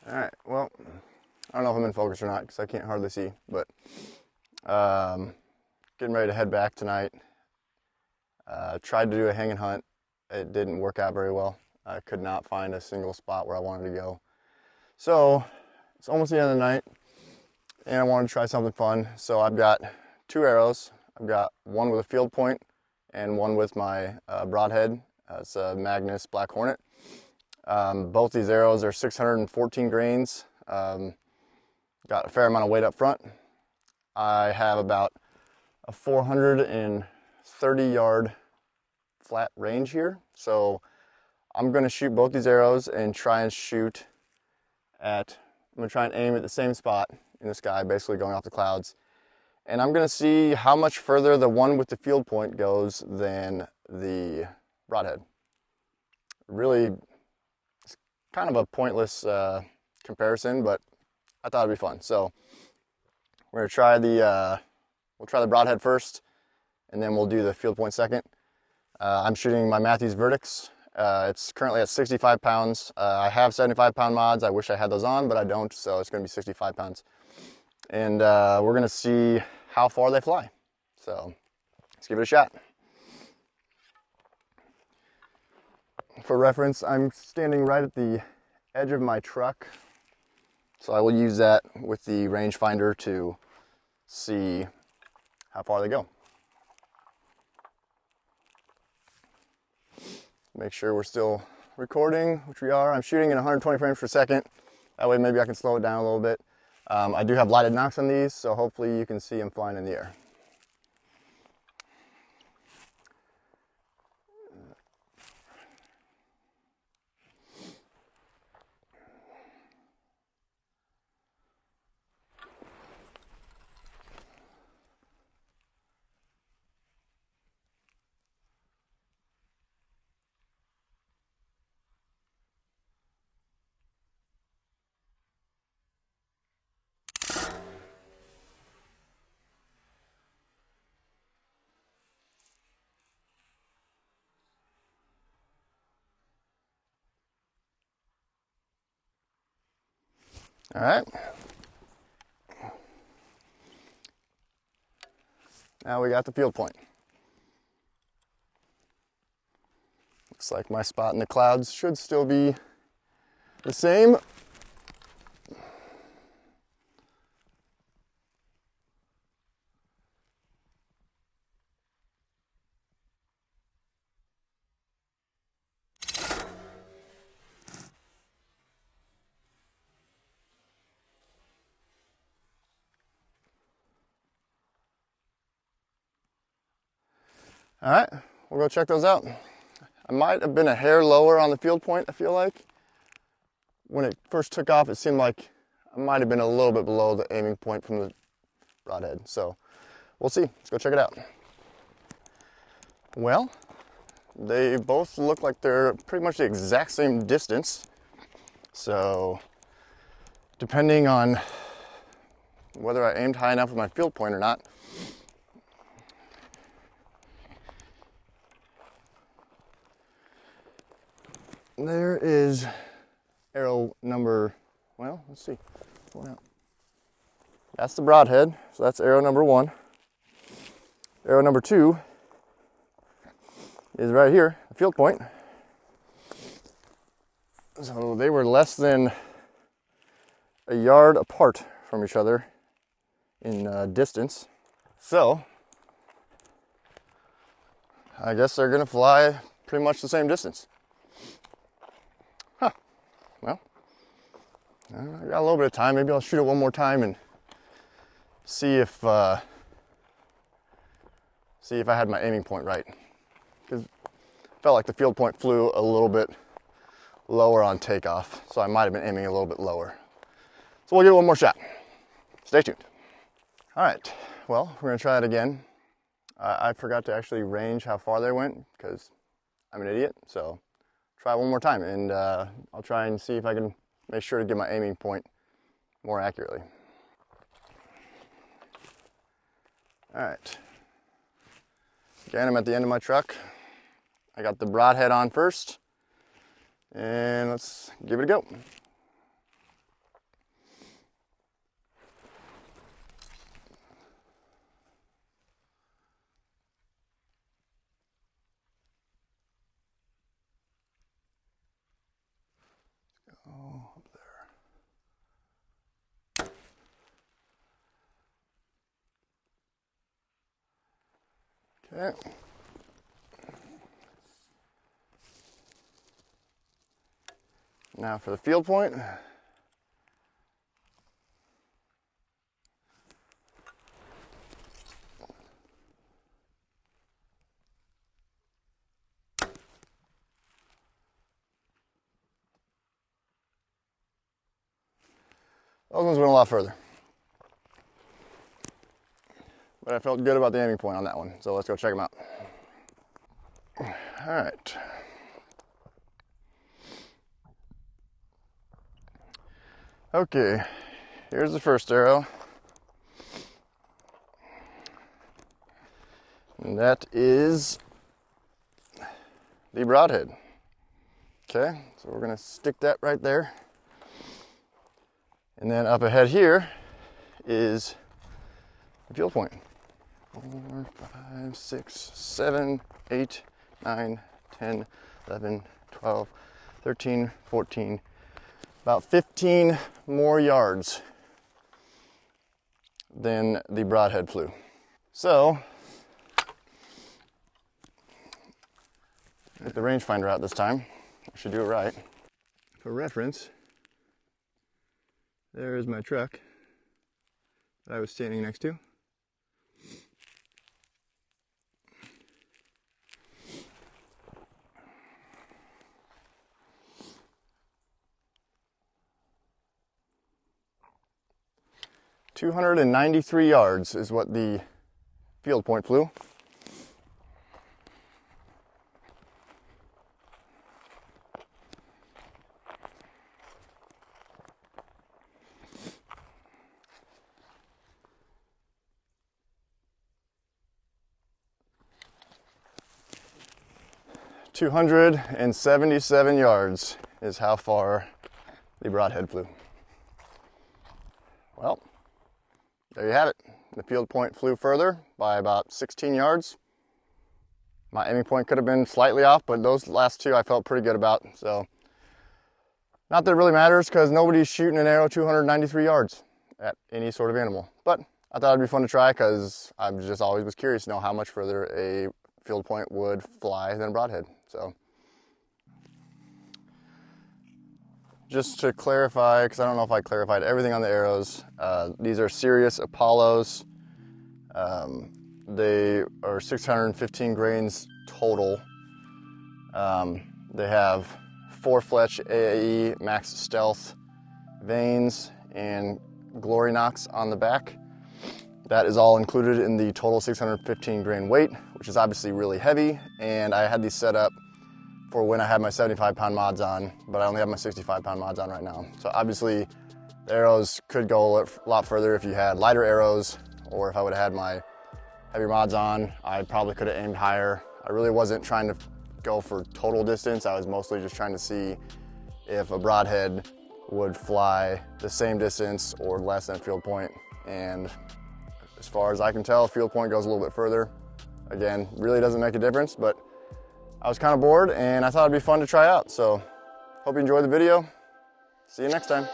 Alright, well, I don't know if I'm in focus or not because I can't hardly see, but getting ready to head back tonight. Tried to do a hang and hunt. It didn't work out very well. I could not find a single spot where I wanted to go. So it's almost the end of the night and I wanted to try something fun. So I've got 2 arrows. I've got one with a field point and one with my broadhead. It's a Magnus Black Hornet. Both these arrows are 614 grains. Got a fair amount of weight up front. I have about a 430 yard flat range here. So I'm going to shoot both these arrows and try and shoot at, I'm going to try and aim at the same spot in the sky, basically going off the clouds. And I'm going to see how much further the one with the field point goes than the broadhead. Really, it's kind of a pointless comparison, but I thought it'd be fun. So we're going to try we'll try the broadhead first, and then we'll do the field point second. I'm shooting my Matthews Verdicts. It's currently at 65 pounds. I have 75-pound mods. I wish I had those on, but I don't, so it's going to be 65 pounds. And we're going to see how far they fly. So let's give it a shot. For reference, I'm standing right at the edge of my truck, so I will use that with the rangefinder to see how far they go. Make sure we're still recording, which we are. I'm shooting in 120 frames per second. That way maybe I can slow it down a little bit. I do have lighted nocks on these, so hopefully you can see them flying in the air. All right. Now we got the field point. Looks like my spot in the clouds should still be the same. All right, we'll go check those out. I might have been a hair lower on the field point, I feel like. When it first took off, it seemed like I might have been a little bit below the aiming point from the broadhead. So we'll see. Let's go check it out. Well, they both look like they're pretty much the exact same distance. So depending on whether I aimed high enough with my field point or not, there is arrow number, well, let's see. That's the broadhead, so that's arrow number 1. Arrow number 2 is right here, the field point. So they were less than a yard apart from each other in distance. So I guess they're gonna fly pretty much the same distance. Well, I got a little bit of time. Maybe I'll shoot it one more time and see if I had my aiming point right. Because it felt like the field point flew a little bit lower on takeoff, so I might have been aiming a little bit lower. So we'll give it one more shot. Stay tuned. All right, well, we're gonna try it again. I forgot to actually range how far they went because I'm an idiot, so try one more time, and I'll try and see if I can make sure to get my aiming point more accurately. All right. Again, I'm at the end of my truck. I got the broadhead on first, and let's give it a go. Oh, up there. Okay. Now for the field point. Those ones went a lot further. But I felt good about the aiming point on that one, so let's go check them out. All right. Okay, here's the first arrow. And that is the broadhead. Okay, so we're gonna stick that right there. And then up ahead here is the field point. 4, 5, 6, 7, 8, 9, 10, 11, 12, 13, 14, about 15 more yards than the broadhead flew. So, get the rangefinder out this time. I should do it right. For reference, there is my truck that I was standing next to. "293 yards is what the field point flew. "277 yards is how far the broadhead flew. Well, there you have it. The field point flew further by about 16 yards. My aiming point could have been slightly off, but those last two I felt pretty good about. So, not that it really matters because nobody's shooting an arrow 293 yards at any sort of animal. But I thought it'd be fun to try because I just always was curious to know how much further a field point would fly than a broadhead. So, just to clarify, because I don't know if I clarified everything on the arrows, these are Sirius Apollos. They are 615 grains total. They have 4 Fletch AAE Max Stealth vanes and Glory Knox on the back. That is all included in the total 615 grain weight, which is obviously really heavy. And I had these set up for when I had my 75-pound mods on, but I only have my 65-pound mods on right now. So obviously the arrows could go a lot further if you had lighter arrows, or if I would have had my heavy mods on, I probably could have aimed higher. I really wasn't trying to go for total distance. I was mostly just trying to see if a broadhead would fly the same distance or less than field point. And as far as I can tell, field point goes a little bit further. Again, really doesn't make a difference, but I was kind of bored and I thought it'd be fun to try out. So hope you enjoyed the video. See you next time.